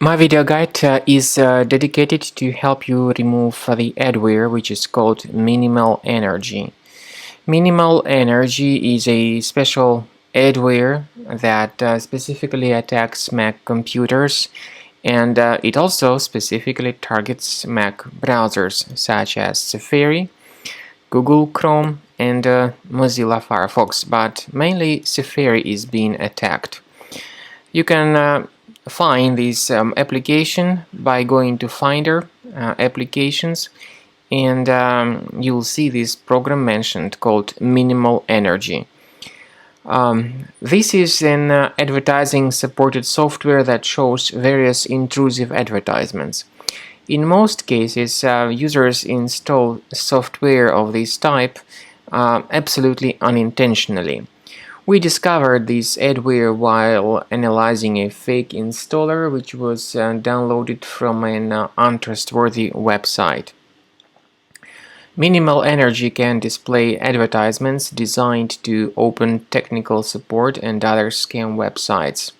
My video guide is dedicated to help you remove the adware, which is called MinimalEnergy. MinimalEnergy is a special adware that specifically attacks Mac computers, and it also specifically targets Mac browsers such as Safari, Google Chrome, and Mozilla Firefox, but mainly Safari is being attacked. You can find this application by going to Finder, Applications, and you'll see this program mentioned called MinimalEnergy. This is an advertising supported software that shows various intrusive advertisements. In most cases, users install software of this type absolutely unintentionally. We discovered this adware while analyzing a fake installer which was downloaded from an untrustworthy website. MinimalEnergy can display advertisements designed to open technical support and other scam websites.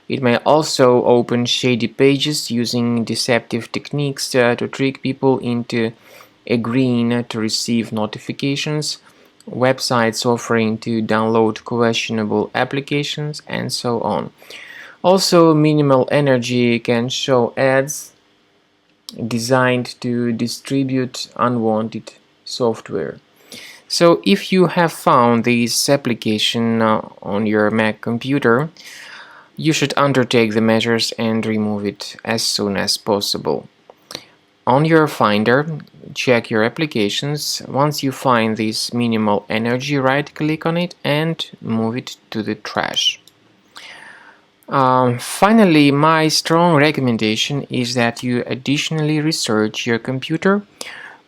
It may also open shady pages using deceptive techniques to trick people into agreeing to receive notifications, websites offering to download questionable applications, and so on. Also, MinimalEnergy can show ads designed to distribute unwanted software. So if you have found this application on your Mac computer, you should undertake the measures and remove it as soon as possible. On your Finder, check your applications. Once you find this MinimalEnergy, right-click on it and move it to the trash. Finally, my strong recommendation is that you additionally research your computer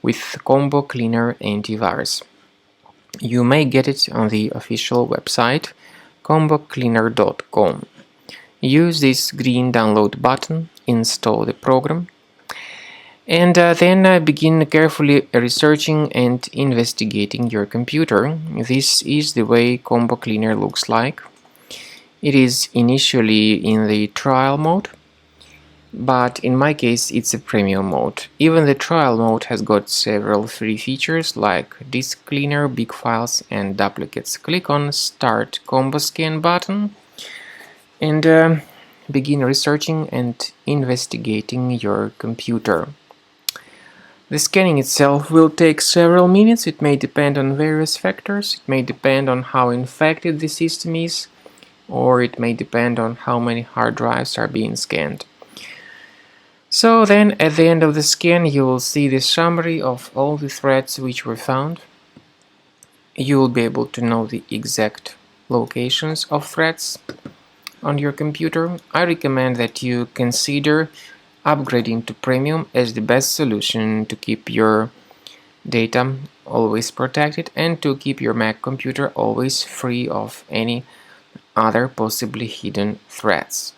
with Combo Cleaner Antivirus. You may get it on the official website combocleaner.com. Use this green download button, install the program, and then begin carefully researching and investigating your computer. This is the way Combo Cleaner looks like. It is initially in the trial mode, but in my case it's a premium mode. Even the trial mode has got several free features like disk cleaner, big files, and duplicates. Click on Start Combo Scan button and begin researching and investigating your computer. The scanning itself will take several minutes. It may depend on various factors. It may depend on how infected the system is, or it may depend on how many hard drives are being scanned. So then, at the end of the scan, you will see the summary of all the threads which were found. You will be able to know the exact locations of threads on your computer. I recommend that you consider upgrading to premium as the best solution to keep your data always protected and to keep your Mac computer always free of any other possibly hidden threats.